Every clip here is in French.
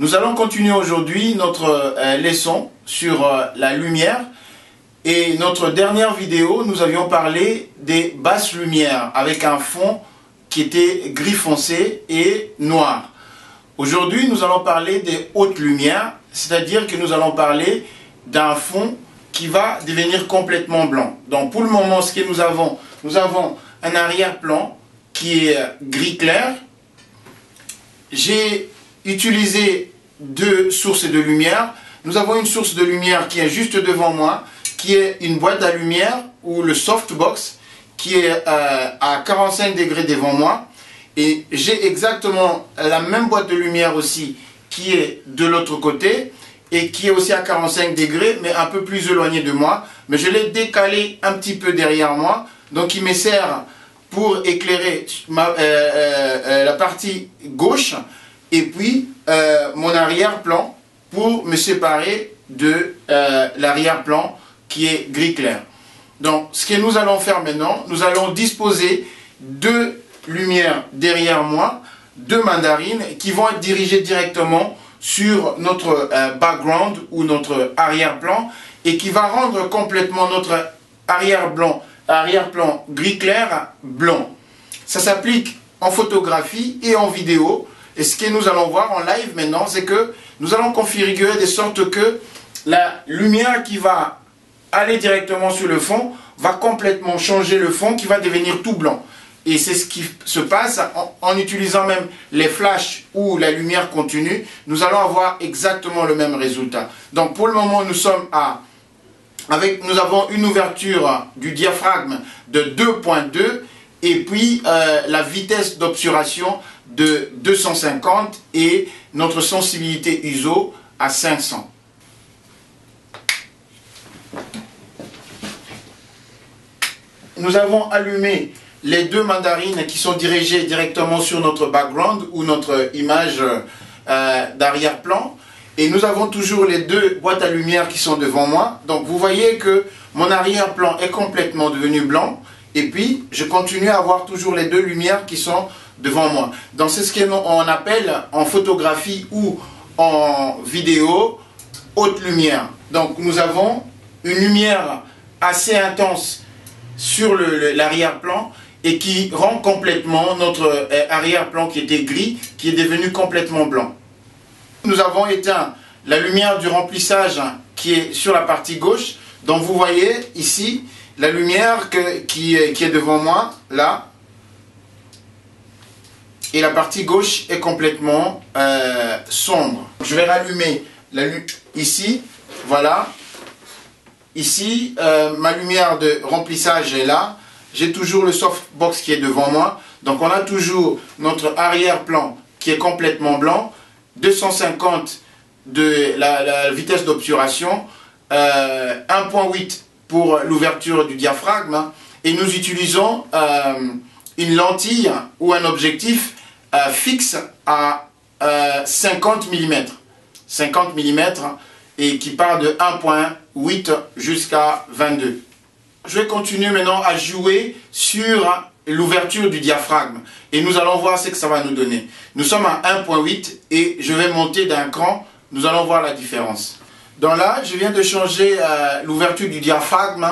Nous allons continuer aujourd'hui notre leçon sur la lumière. Et notre dernière vidéo, nous avions parlé des basses lumières avec un fond qui était gris foncé et noir. Aujourd'hui, nous allons parler des hautes lumières, c'est-à-dire que nous allons parler d'un fond qui va devenir complètement blanc. Donc pour le moment, ce que nous avons un arrière-plan qui est gris clair. J'ai utilisé deux sources de lumière. Nous avons une source de lumière qui est juste devant moi, qui est une boîte à lumière ou le softbox qui est à 45 degrés devant moi. Et j'ai exactement la même boîte de lumière aussi qui est de l'autre côté et qui est aussi à 45 degrés mais un peu plus éloigné de moi. Mais je l'ai décalé un petit peu derrière moi. Donc il me sert pour éclairer la partie gauche et puis mon arrière-plan pour me séparer de l'arrière-plan qui est gris clair. Donc ce que nous allons faire maintenant, nous allons disposer deux lumières derrière moi, deux mandarines qui vont être dirigées directement sur notre background ou notre arrière-plan et qui va rendre complètement notre arrière-plan gris clair blanc. Ça s'applique en photographie et en vidéo. Et ce que nous allons voir en live maintenant, c'est que nous allons configurer de sorte que la lumière qui va aller directement sur le fond va complètement changer le fond qui va devenir tout blanc. Et c'est ce qui se passe en utilisant même les flashs ou la lumière continue. Nous allons avoir exactement le même résultat. Donc pour le moment, nous avons une ouverture du diaphragme de 2.2 et puis la vitesse d'obturation de 250 et notre sensibilité ISO à 500. Nous avons allumé les deux mandarines qui sont dirigées directement sur notre background ou notre image d'arrière-plan. Et nous avons toujours les deux boîtes à lumière qui sont devant moi. Donc vous voyez que mon arrière-plan est complètement devenu blanc. Et puis je continue à avoir toujours les deux lumières qui sont devant moi. Donc c'est ce qu'on appelle en photographie ou en vidéo haute lumière. Donc nous avons une lumière assez intense sur l'arrière-plan et qui rend complètement notre arrière-plan qui était gris, qui est devenu complètement blanc. Nous avons éteint la lumière du remplissage qui est sur la partie gauche. Donc vous voyez ici la lumière qui est devant moi, là. Et la partie gauche est complètement sombre. Je vais rallumer ici, voilà. Ici, ma lumière de remplissage est là. J'ai toujours le softbox qui est devant moi. Donc on a toujours notre arrière-plan qui est complètement blanc. 250 de la vitesse d'obturation. 1.8 pour l'ouverture du diaphragme. Et nous utilisons une lentille ou un objectif fixe à 50 mm. 50 mm et qui part de 1.8 jusqu'à 22. Je vais continuer maintenant à jouer sur l'ouverture du diaphragme et nous allons voir ce que ça va nous donner. Nous sommes à 1.8 et je vais monter d'un cran, nous allons voir la différence. Donc là, je viens de changer l'ouverture du diaphragme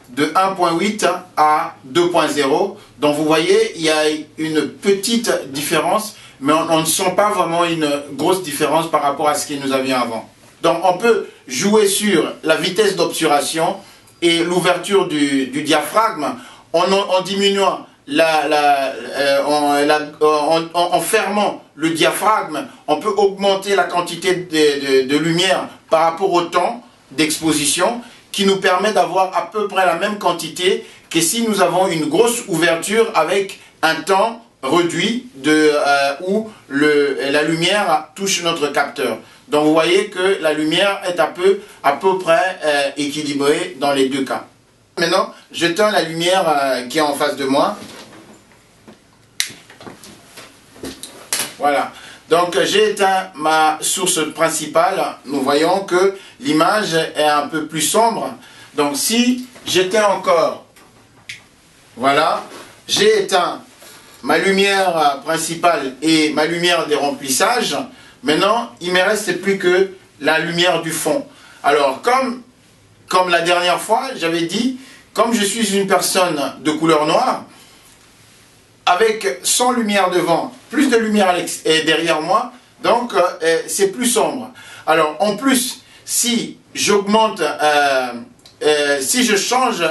de 1.8 à 2.0. Donc vous voyez, il y a une petite différence, mais on ne sent pas vraiment une grosse différence par rapport à ce que nous avions avant. Donc on peut jouer sur la vitesse d'obturation et l'ouverture du diaphragme en diminuant, en fermant le diaphragme. On peut augmenter la quantité de lumière par rapport au temps d'exposition qui nous permet d'avoir à peu près la même quantité que si nous avons une grosse ouverture avec un temps réduit où la lumière touche notre capteur. Donc vous voyez que la lumière est à peu près équilibrée dans les deux cas. Maintenant, j'éteins la lumière qui est en face de moi. Voilà. Donc j'ai éteint ma source principale. Nous voyons que l'image est un peu plus sombre. Donc si j'éteins encore, voilà, j'ai éteint ma lumière principale et ma lumière des remplissages. Maintenant, il ne me reste plus que la lumière du fond. Alors, comme la dernière fois, j'avais dit, comme je suis une personne de couleur noire, avec sans lumière devant, plus de lumière derrière moi, donc c'est plus sombre. Alors, en plus, si j'augmente, si je change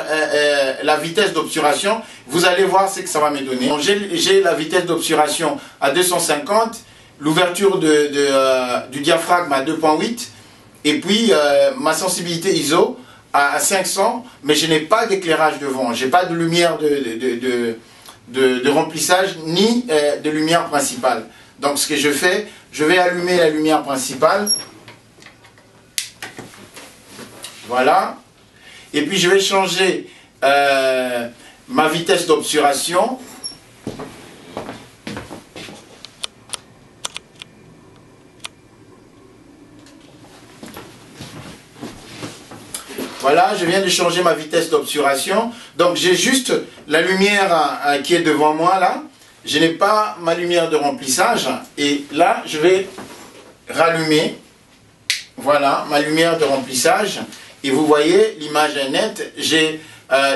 la vitesse d'obturation, vous allez voir ce que ça va me donner. J'ai la vitesse d'obturation à 250, l'ouverture du diaphragme à 2.8, et puis ma sensibilité ISO à 500, mais je n'ai pas d'éclairage devant, je n'ai pas de lumière de remplissage, ni de lumière principale. Donc ce que je fais, je vais allumer la lumière principale. Voilà. Et puis je vais changer ma vitesse d'obturation. Voilà, je viens de changer ma vitesse d'obturation. Donc j'ai juste la lumière qui est devant moi là. Je n'ai pas ma lumière de remplissage. Et là, je vais rallumer. Voilà, ma lumière de remplissage. Et vous voyez, l'image est nette. J'ai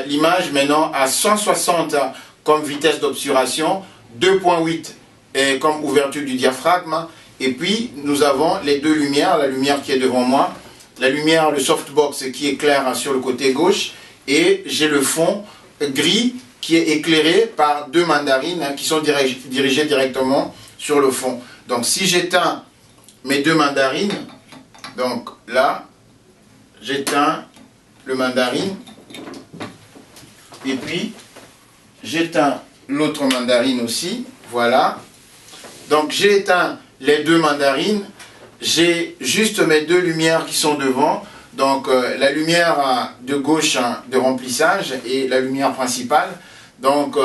l'image maintenant à 160 comme vitesse d'obturation, 2.8 comme ouverture du diaphragme. Et puis, nous avons les deux lumières, la lumière qui est devant moi, la lumière, le softbox qui est clair sur le côté gauche, et j'ai le fond gris qui est éclairé par deux mandarines qui sont dirigées directement sur le fond. Donc si j'éteins mes deux mandarines, donc là, j'éteins le mandarine, et puis j'éteins l'autre mandarine aussi, voilà. Donc j'ai éteint les deux mandarines. J'ai juste mes deux lumières qui sont devant, donc la lumière de gauche de remplissage et la lumière principale. Donc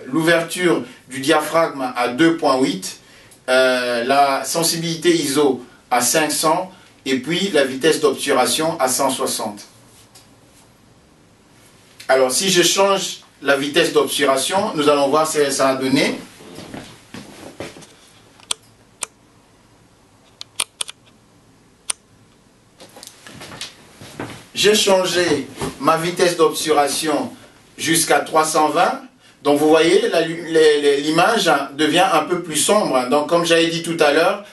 l'ouverture du diaphragme à 2.8, la sensibilité ISO à 500 et puis la vitesse d'obturation à 160. Alors si je change la vitesse d'obturation, nous allons voir ce que ça a donné. J'ai changé ma vitesse d'obturation jusqu'à 320. Donc vous voyez, l'image devient un peu plus sombre. Donc comme j'avais dit tout à l'heure,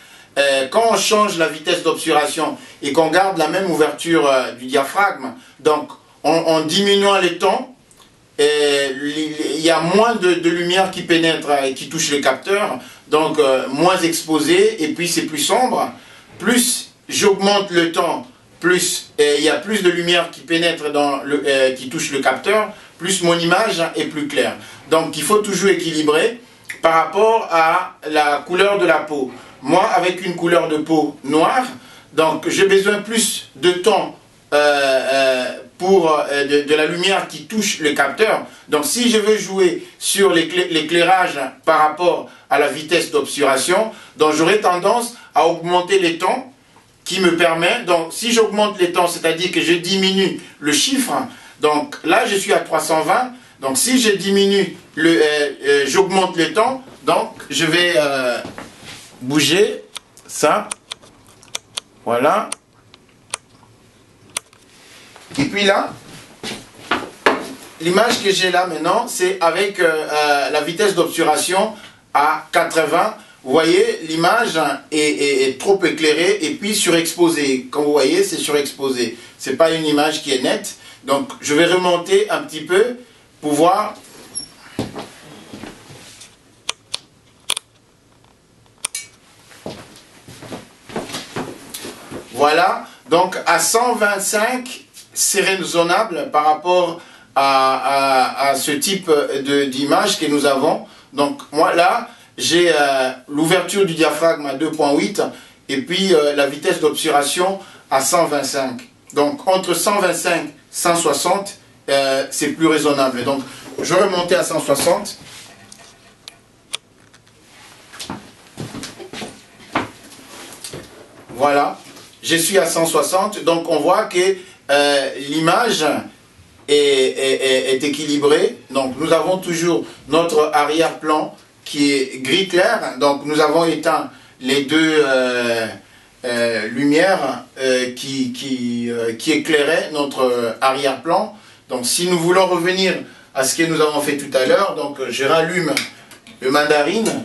quand on change la vitesse d'obturation et qu'on garde la même ouverture du diaphragme, donc en diminuant les temps, il y a moins de lumière qui pénètre et qui touche les capteurs, donc moins exposé, et puis c'est plus sombre. Plus j'augmente le temps, plus il y a plus de lumière qui pénètre qui touche le capteur, plus mon image est plus claire. Donc il faut toujours équilibrer par rapport à la couleur de la peau. Moi, avec une couleur de peau noire, donc j'ai besoin plus de temps pour de la lumière qui touche le capteur. Donc si je veux jouer sur l'éclairage par rapport à la vitesse d'obturation, donc j'aurai tendance à augmenter les temps qui me permet, donc si j'augmente les temps, c'est-à-dire que je diminue le chiffre, donc là je suis à 320, donc si je diminue, j'augmente les temps, donc je vais bouger ça, voilà, et puis là, l'image que j'ai là maintenant, c'est avec la vitesse d'obturation à 80. Vous voyez, l'image est trop éclairée et puis surexposée. Comme vous voyez, c'est surexposé. Ce n'est pas une image qui est nette. Donc, je vais remonter un petit peu pour voir. Voilà. Donc, à 125, c'est raisonnable par rapport à ce type d'image que nous avons. Donc, moi, là, j'ai l'ouverture du diaphragme à 2.8 et puis la vitesse d'obturation à 125. Donc entre 125 et 160, c'est plus raisonnable. Donc je vais monter à 160. Voilà, je suis à 160. Donc on voit que l'image est équilibrée. Donc nous avons toujours notre arrière-plan qui est gris clair, donc nous avons éteint les deux lumières qui éclairaient notre arrière-plan. Donc si nous voulons revenir à ce que nous avons fait tout à l'heure, donc je rallume le mandarine.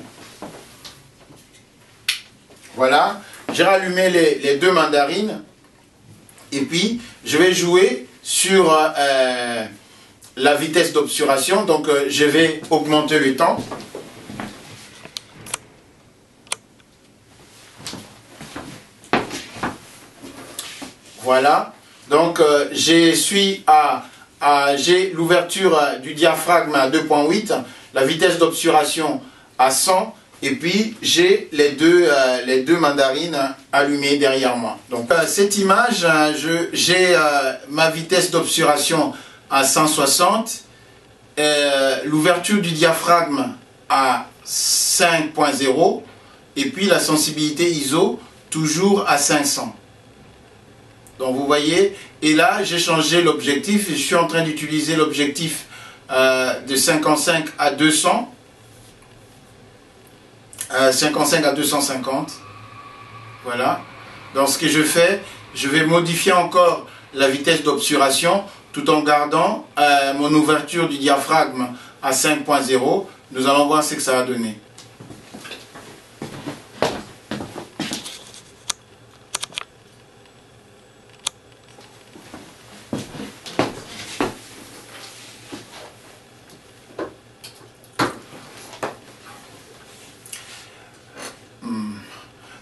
Voilà, j'ai rallumé les deux mandarines. Et puis je vais jouer sur la vitesse d'obturation. Donc je vais augmenter le temps. Voilà, donc j'ai l'ouverture du diaphragme à 2.8, la vitesse d'obturation à 100, et puis j'ai les deux mandarines allumées derrière moi. Donc cette image, j'ai ma vitesse d'obturation à 160, l'ouverture du diaphragme à 5.0, et puis la sensibilité ISO toujours à 500. Donc vous voyez, et là j'ai changé l'objectif, je suis en train d'utiliser l'objectif de 55 à 200, 55 à 250, voilà. Donc ce que je fais, je vais modifier encore la vitesse d'obturation tout en gardant mon ouverture du diaphragme à 5.0, nous allons voir ce que ça va donner.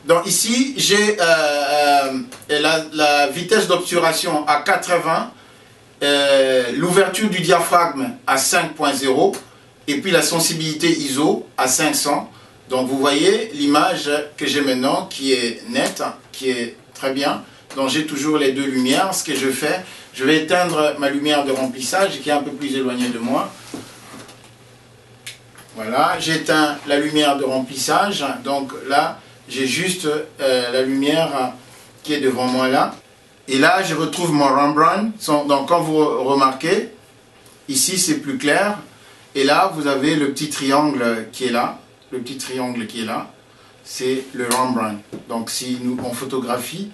Donc ici, j'ai la vitesse d'obturation à 80, l'ouverture du diaphragme à 5.0 et puis la sensibilité ISO à 500. Donc vous voyez l'image que j'ai maintenant qui est nette, qui est très bien. Donc j'ai toujours les deux lumières. Ce que je fais, je vais éteindre ma lumière de remplissage qui est un peu plus éloignée de moi. Voilà, j'éteins la lumière de remplissage. Donc là, j'ai juste la lumière qui est devant moi là. Et là, je retrouve mon Rembrandt. Donc, quand vous remarquez, ici, c'est plus clair. Et là, vous avez le petit triangle qui est là. Le petit triangle qui est là, c'est le Rembrandt. Donc, si nous, en photographie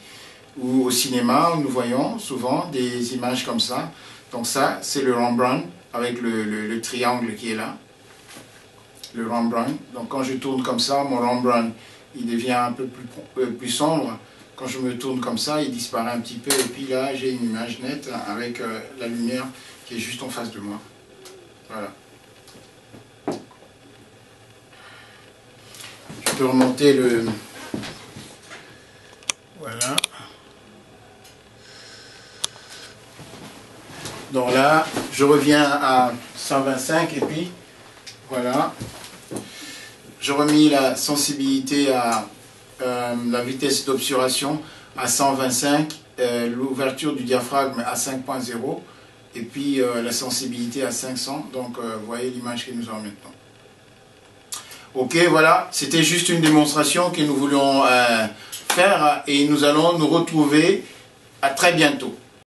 ou au cinéma, nous voyons souvent des images comme ça. Donc, ça, c'est le Rembrandt avec le triangle qui est là. Le Rembrandt. Donc, quand je tourne comme ça, mon Rembrandt, il devient un peu plus sombre. Quand je me tourne comme ça, il disparaît un petit peu. Et puis là, j'ai une image nette avec la lumière qui est juste en face de moi. Voilà. Je peux remonter le... Voilà. Donc là, je reviens à 125 et puis, voilà. Je remis la sensibilité à la vitesse d'obturation à 125, l'ouverture du diaphragme à 5.0 et puis la sensibilité à 500. Donc vous voyez l'image que nous avons maintenant. Ok, voilà, c'était juste une démonstration que nous voulions faire et nous allons nous retrouver à très bientôt.